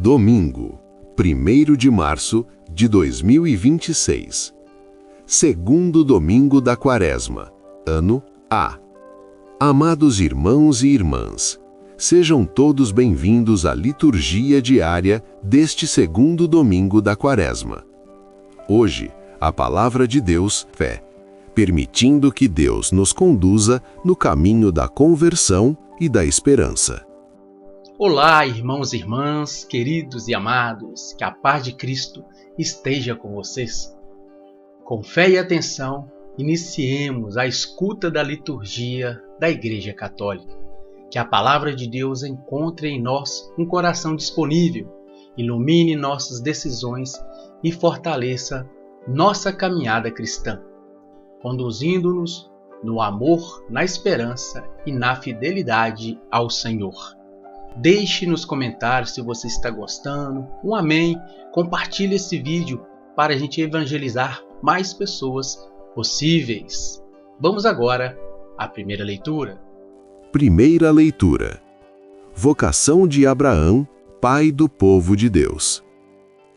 Domingo, 1º de março de 2026. Segundo domingo da Quaresma, ano A. Amados irmãos e irmãs, sejam todos bem-vindos à liturgia diária deste segundo domingo da Quaresma. Hoje, a palavra de Deus, fé, permitindo que Deus nos conduza no caminho da conversão e da esperança. Olá, irmãos e irmãs, queridos e amados, que a paz de Cristo esteja com vocês. Com fé e atenção, iniciemos a escuta da liturgia da Igreja Católica. Que a palavra de Deus encontre em nós um coração disponível, ilumine nossas decisões e fortaleça nossa caminhada cristã, conduzindo-nos no amor, na esperança e na fidelidade ao Senhor. Deixe nos comentários se você está gostando, um amém, compartilhe esse vídeo para a gente evangelizar mais pessoas possíveis. Vamos agora à primeira leitura. Primeira leitura. Vocação de Abraão, pai do povo de Deus.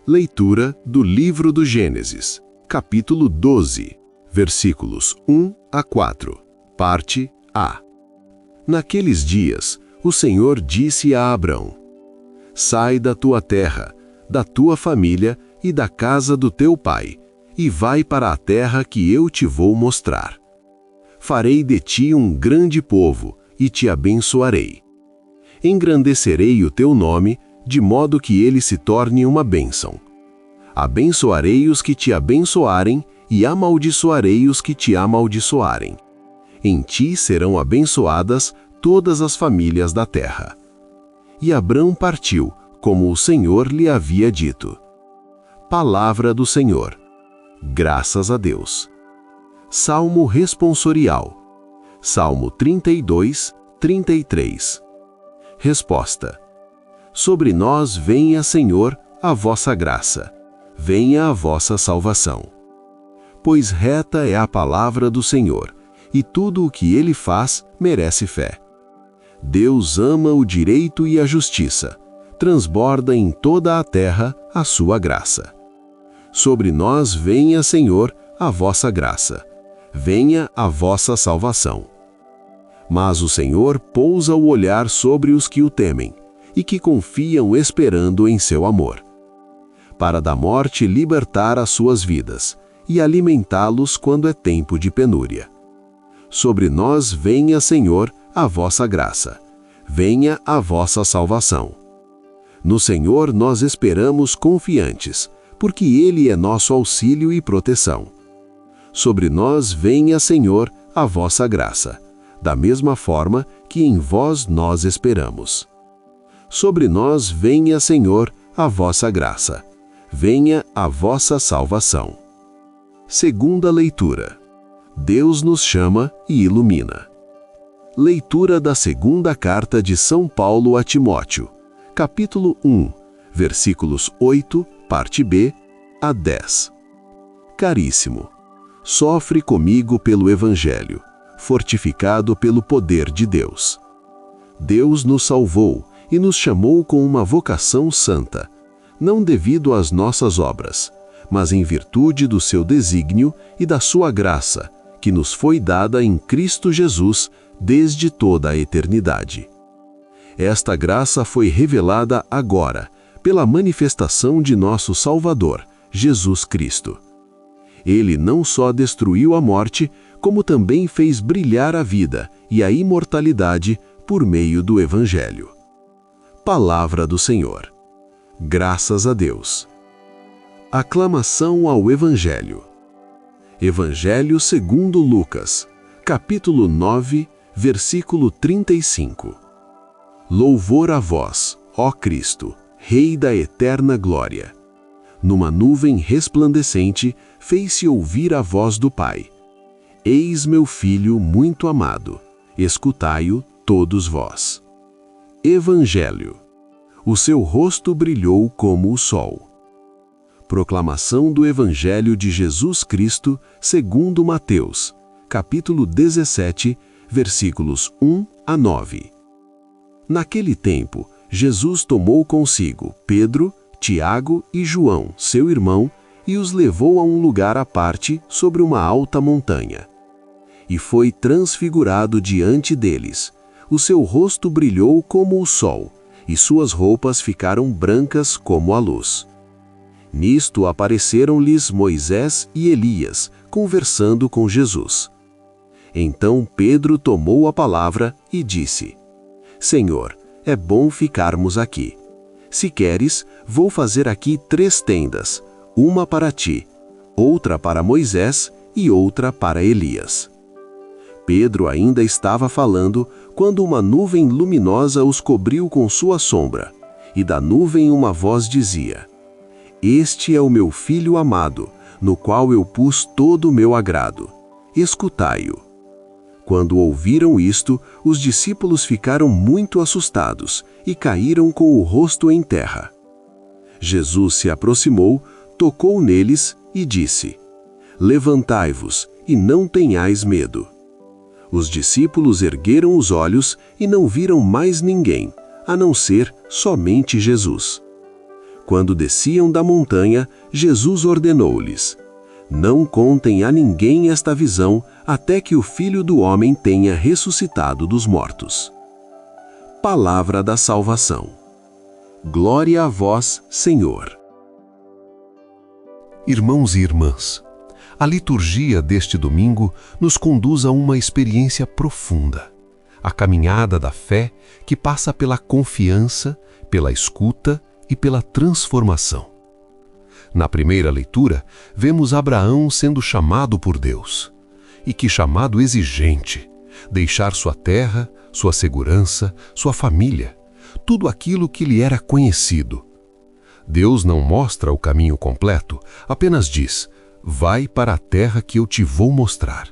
Leitura do livro do Gênesis, capítulo 12, versículos 1 a 4, parte A. Naqueles dias, o Senhor disse a Abrão: Sai da tua terra, da tua família e da casa do teu pai, e vai para a terra que eu te vou mostrar. Farei de ti um grande povo, e te abençoarei. Engrandecerei o teu nome, de modo que ele se torne uma bênção. Abençoarei os que te abençoarem, e amaldiçoarei os que te amaldiçoarem. Em ti serão abençoadas todas as famílias da terra. E Abrão partiu, como o Senhor lhe havia dito. Palavra do Senhor. Graças a Deus. Salmo responsorial. Salmo 32, 33. Resposta. Sobre nós venha, Senhor, a vossa graça. Venha a vossa salvação. Pois reta é a palavra do Senhor, e tudo o que ele faz merece fé. Deus ama o direito e a justiça, transborda em toda a terra a sua graça. Sobre nós venha, Senhor, a vossa graça, venha a vossa salvação. Mas o Senhor pousa o olhar sobre os que o temem, e que confiam esperando em seu amor, para da morte libertar as suas vidas, e alimentá-los quando é tempo de penúria. Sobre nós venha, Senhor, a vossa graça, venha a vossa salvação. No Senhor nós esperamos confiantes, porque Ele é nosso auxílio e proteção. Sobre nós venha, Senhor, a vossa graça, da mesma forma que em vós nós esperamos. Sobre nós venha, Senhor, a vossa graça, venha a vossa salvação. Segunda leitura. Deus nos chama e ilumina. Leitura da segunda carta de São Paulo a Timóteo, capítulo 1, versículos 8, parte B, a 10. Caríssimo, sofre comigo pelo Evangelho, fortificado pelo poder de Deus. Deus nos salvou e nos chamou com uma vocação santa, não devido às nossas obras, mas em virtude do seu desígnio e da sua graça, que nos foi dada em Cristo Jesus desde toda a eternidade. Esta graça foi revelada agora, pela manifestação de nosso Salvador, Jesus Cristo. Ele não só destruiu a morte, como também fez brilhar a vida e a imortalidade por meio do Evangelho. Palavra do Senhor. Graças a Deus. Aclamação ao Evangelho. Evangelho segundo Lucas, capítulo 9, versículo 35. Louvor a vós, ó Cristo, Rei da eterna glória. Numa nuvem resplandecente, fez-se ouvir a voz do Pai. Eis meu Filho muito amado, escutai-o todos vós. Evangelho. O seu rosto brilhou como o sol. Proclamação do Evangelho de Jesus Cristo segundo Mateus, capítulo 17, versículos 1 a 9. Naquele tempo, Jesus tomou consigo Pedro, Tiago e João, seu irmão, e os levou a um lugar à parte sobre uma alta montanha. E foi transfigurado diante deles. O seu rosto brilhou como o sol, e suas roupas ficaram brancas como a luz. Nisto apareceram-lhes Moisés e Elias, conversando com Jesus. Então Pedro tomou a palavra e disse: Senhor, é bom ficarmos aqui. Se queres, vou fazer aqui 3 tendas, uma para ti, outra para Moisés e outra para Elias. Pedro ainda estava falando quando uma nuvem luminosa os cobriu com sua sombra, e da nuvem uma voz dizia: Este é o meu filho amado, no qual eu pus todo o meu agrado. Escutai-o. Quando ouviram isto, os discípulos ficaram muito assustados e caíram com o rosto em terra. Jesus se aproximou, tocou neles e disse: Levantai-vos e não tenhais medo. Os discípulos ergueram os olhos e não viram mais ninguém, a não ser somente Jesus. Quando desciam da montanha, Jesus ordenou-lhes: Não contem a ninguém esta visão até que o Filho do Homem tenha ressuscitado dos mortos. Palavra da salvação. Glória a vós, Senhor. Irmãos e irmãs, a liturgia deste domingo nos conduz a uma experiência profunda, a caminhada da fé que passa pela confiança, pela escuta e pela transformação. Na primeira leitura, vemos Abraão sendo chamado por Deus. E que chamado exigente! Deixar sua terra, sua segurança, sua família, tudo aquilo que lhe era conhecido. Deus não mostra o caminho completo, apenas diz: vai para a terra que eu te vou mostrar.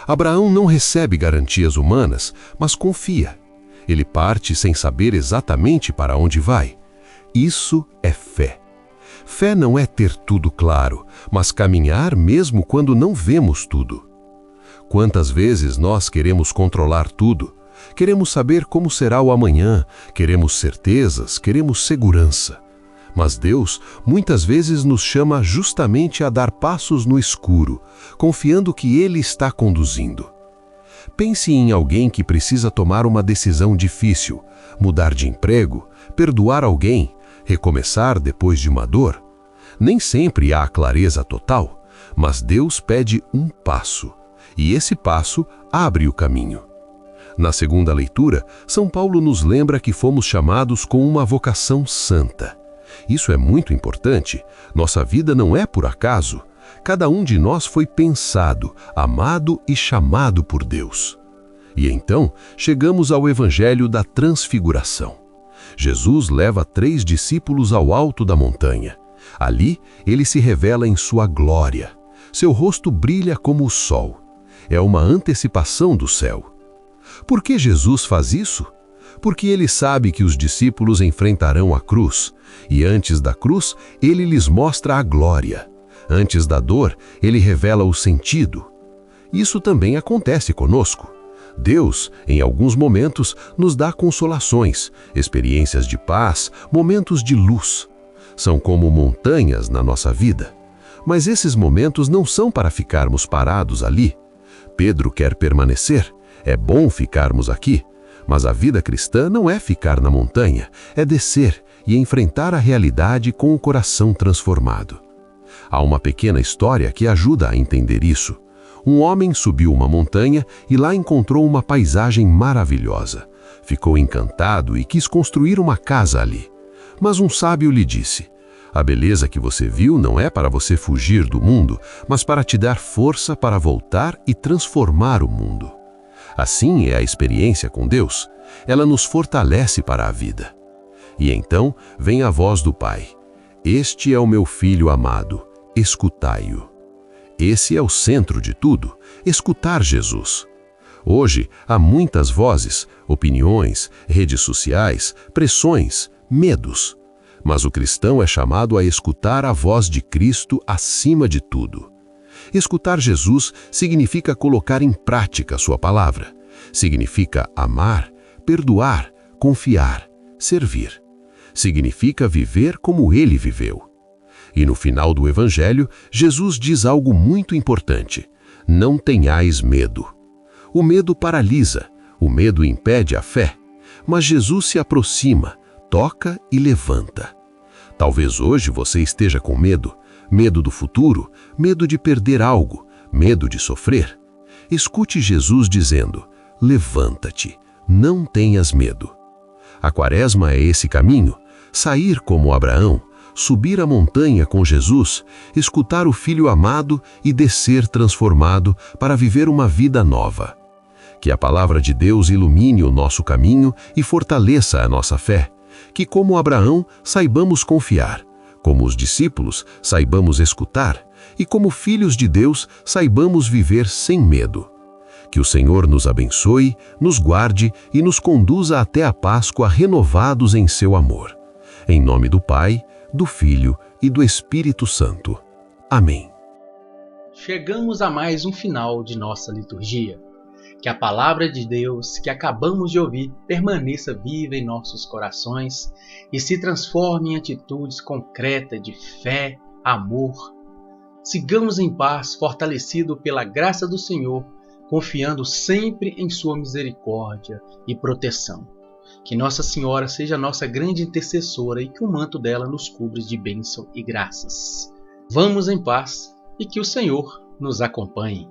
Abraão não recebe garantias humanas, mas confia. Ele parte sem saber exatamente para onde vai. Isso é fé. Fé não é ter tudo claro, mas caminhar mesmo quando não vemos tudo. Quantas vezes nós queremos controlar tudo? Queremos saber como será o amanhã, queremos certezas, queremos segurança. Mas Deus muitas vezes nos chama justamente a dar passos no escuro, confiando que Ele está conduzindo. Pense em alguém que precisa tomar uma decisão difícil, mudar de emprego, perdoar alguém, recomeçar depois de uma dor. Nem sempre há clareza total, mas Deus pede um passo, e esse passo abre o caminho. Na segunda leitura, São Paulo nos lembra que fomos chamados com uma vocação santa. Isso é muito importante. Nossa vida não é por acaso. Cada um de nós foi pensado, amado e chamado por Deus. E então, chegamos ao Evangelho da Transfiguração. Jesus leva 3 discípulos ao alto da montanha. Ali, ele se revela em sua glória. Seu rosto brilha como o sol. É uma antecipação do céu. Por que Jesus faz isso? Porque ele sabe que os discípulos enfrentarão a cruz, e antes da cruz, ele lhes mostra a glória. Antes da dor, ele revela o sentido. Isso também acontece conosco. Deus, em alguns momentos, nos dá consolações, experiências de paz, momentos de luz. São como montanhas na nossa vida. Mas esses momentos não são para ficarmos parados ali. Pedro quer permanecer. É bom ficarmos aqui. Mas a vida cristã não é ficar na montanha, é descer e enfrentar a realidade com o coração transformado. Há uma pequena história que ajuda a entender isso. Um homem subiu uma montanha e lá encontrou uma paisagem maravilhosa. Ficou encantado e quis construir uma casa ali. Mas um sábio lhe disse: a beleza que você viu não é para você fugir do mundo, mas para te dar força para voltar e transformar o mundo. Assim é a experiência com Deus. Ela nos fortalece para a vida. E então vem a voz do Pai: Este é o meu filho amado, escutai-o. Esse é o centro de tudo, escutar Jesus. Hoje há muitas vozes, opiniões, redes sociais, pressões, medos. Mas o cristão é chamado a escutar a voz de Cristo acima de tudo. Escutar Jesus significa colocar em prática sua palavra. Significa amar, perdoar, confiar, servir. Significa viver como ele viveu. E no final do Evangelho, Jesus diz algo muito importante: não tenhais medo. O medo paralisa, o medo impede a fé, mas Jesus se aproxima, toca e levanta. Talvez hoje você esteja com medo, medo do futuro, medo de perder algo, medo de sofrer. Escute Jesus dizendo: levanta-te, não tenhas medo. A Quaresma é esse caminho, sair como Abraão, subir a montanha com Jesus, escutar o Filho amado e descer transformado para viver uma vida nova. Que a palavra de Deus ilumine o nosso caminho e fortaleça a nossa fé. Que, como Abraão, saibamos confiar. Como os discípulos, saibamos escutar. E como filhos de Deus, saibamos viver sem medo. Que o Senhor nos abençoe, nos guarde e nos conduza até a Páscoa renovados em seu amor. Em nome do Pai, do Filho e do Espírito Santo. Amém. Chegamos a mais um final de nossa liturgia. Que a palavra de Deus que acabamos de ouvir permaneça viva em nossos corações e se transforme em atitudes concretas de fé, amor. Sigamos em paz, fortalecido pela graça do Senhor, confiando sempre em sua misericórdia e proteção. Que Nossa Senhora seja nossa grande intercessora e que o manto dela nos cubra de bênção e graças. Vamos em paz e que o Senhor nos acompanhe.